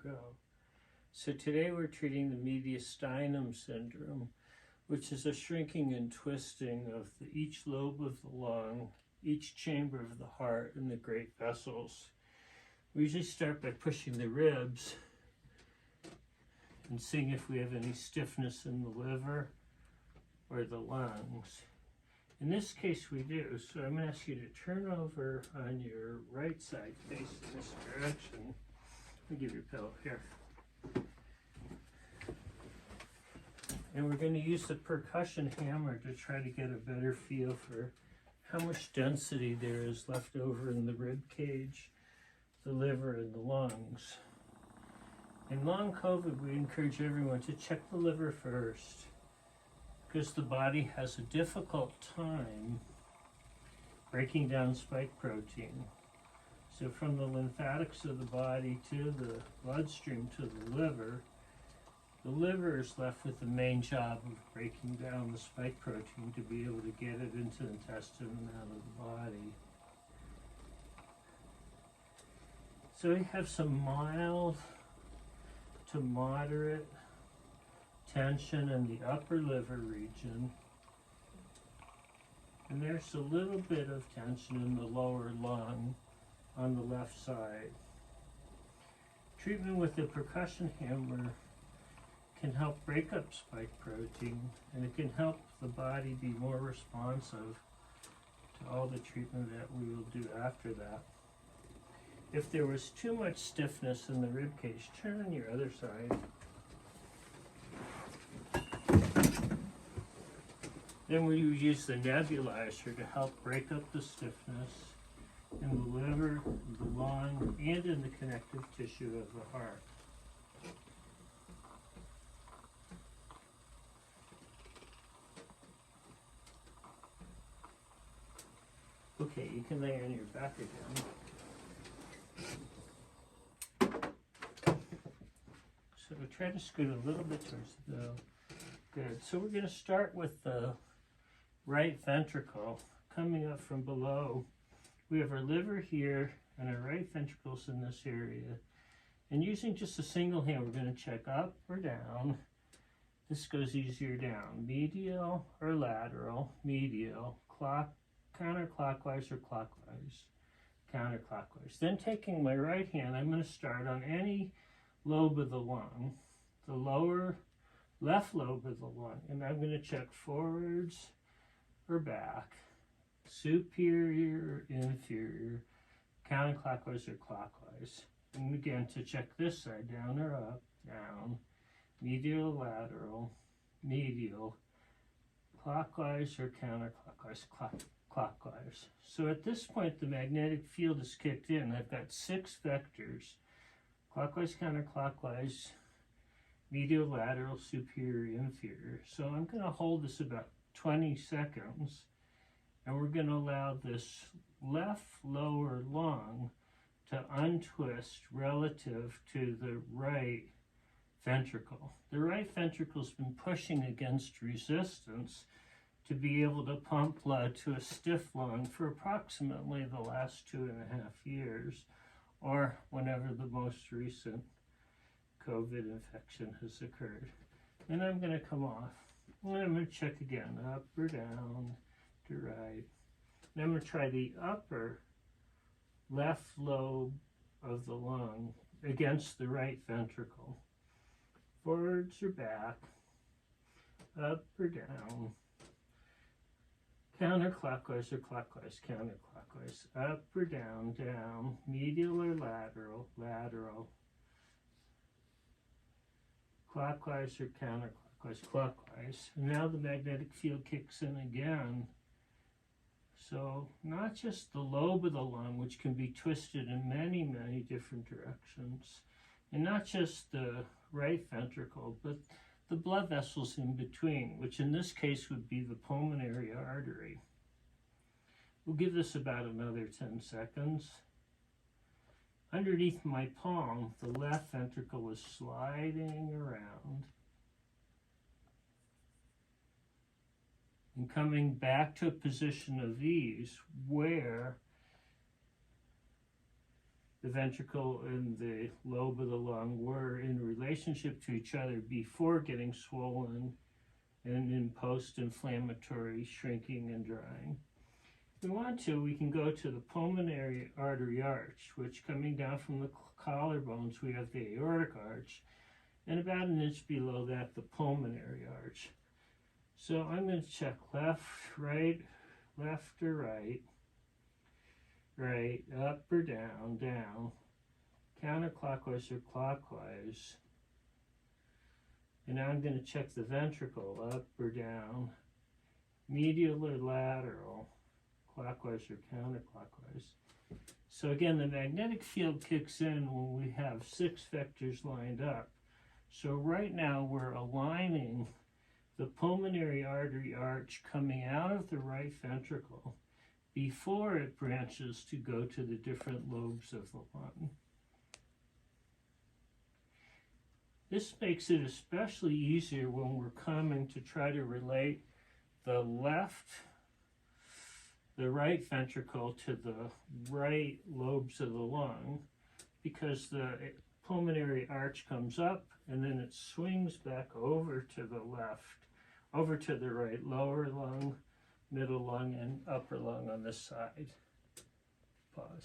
go. So today we're treating the mediastinum syndrome, which is a shrinking and twisting of each lobe of the lung, each chamber of the heart, and the great vessels. We usually start by pushing the ribs and seeing if we have any stiffness in the liver or the lungs. In this case we do, so I'm going to ask you to turn over on your right side facing this direction. Let me give you a pillow here. And we're going to use the percussion hammer to try to get a better feel for how much density there is left over in the rib cage, the liver, and the lungs. In long COVID, we encourage everyone to check the liver first, because the body has a difficult time breaking down spike protein. So from the lymphatics of the body to the bloodstream to the liver is left with the main job of breaking down the spike protein to be able to get it into the intestine and out of the body. So we have some mild to moderate tension in the upper liver region, and there's a little bit of tension in the lower lung on the left side. Treatment with the percussion hammer can help break up spike protein, and it can help the body be more responsive to all the treatment that we will do after that. If there was too much stiffness in the rib cage, turn on your other side. Then we use the nebulizer to help break up the stiffness in the liver, the lung, and in the connective tissue of the heart. Okay, you can lay on your back again. So try to scoot a little bit towards the middle. Good. So we're going to start with the right ventricle coming up from below. We have our liver here and our right ventricles in this area. And using just a single hand, we're going to check up or down. This goes easier down. Medial or lateral, medial, counterclockwise or clockwise, counterclockwise. Then taking my right hand, I'm going to start on any lobe of the lung, the lower left lobe of the lung, and I'm going to check forwards or back, superior, inferior, counterclockwise or clockwise. And again, to check this side, down or up, down, medial, lateral, medial, clockwise or counterclockwise, clockwise. So at this point, the magnetic field is kicked in. I've got 6 vectors, clockwise, counterclockwise, medial, lateral, superior, inferior. So I'm going to hold this about 20 seconds, and we're going to allow this left lower lung to untwist relative to the right ventricle. The right ventricle's been pushing against resistance to be able to pump blood to a stiff lung for approximately the last 2.5 years, or whenever the most recent COVID infection has occurred. And I'm going to come off. And I'm going to check again, up or down to right. And I'm going to try the upper left lobe of the lung against the right ventricle. Forwards or back, up or down, counterclockwise or clockwise, counterclockwise, up or down, down, medial or lateral, lateral, clockwise or counterclockwise, clockwise. And now the magnetic field kicks in again. So not just the lobe of the lung, which can be twisted in many, many different directions, and not just the right ventricle, but the blood vessels in between, which in this case would be the pulmonary artery. We'll give this about another 10 seconds. Underneath my palm, the left ventricle is sliding around and coming back to a position of ease where the ventricle and the lobe of the lung were in relationship to each other before getting swollen and in post-inflammatory shrinking and drying. If we want to, we can go to the pulmonary artery arch, which coming down from the collarbones, we have the aortic arch, and about an inch below that, the pulmonary arch. So I'm going to check left, right, left or right, right, up or down, down, counterclockwise or clockwise. And now I'm going to check the ventricle, up or down, medial or lateral, clockwise or counterclockwise. So again, the magnetic field kicks in when we have 6 vectors lined up. So right now we're aligning the pulmonary artery arch coming out of the right ventricle before it branches to go to the different lobes of the lung. This makes it especially easier when we're coming to try to relate the right ventricle to the right lobes of the lung, because the pulmonary arch comes up and then it swings back over to the left, over to the right, lower lung, middle lung, and upper lung on this side. Pause.